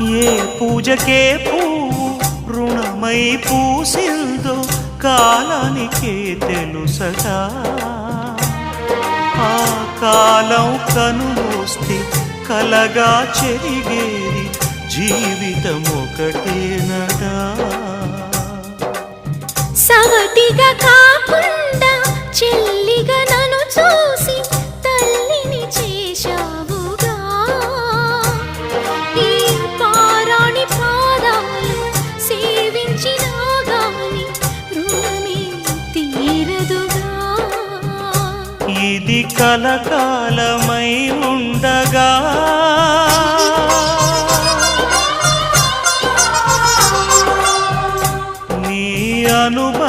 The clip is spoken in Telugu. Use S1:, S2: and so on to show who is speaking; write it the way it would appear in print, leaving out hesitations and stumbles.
S1: ఏ పూజకే పువ్వు రుణమై పూసిందో కాలానికే తెలుసగా ఆ కాలం కనుమూస్తే కలగా చెరిగేది జీవితం ఒకటేనడా
S2: సవతిగా కాకుండా చెల్లిగా నన్ను చూసి తల్లిని చేశావుగా ఈ పారాణి పాదాలు సేవించినా గాని రుణమే తీరదుగా
S1: ఇది కలకాలమై ఉండగా నీ అనుభవం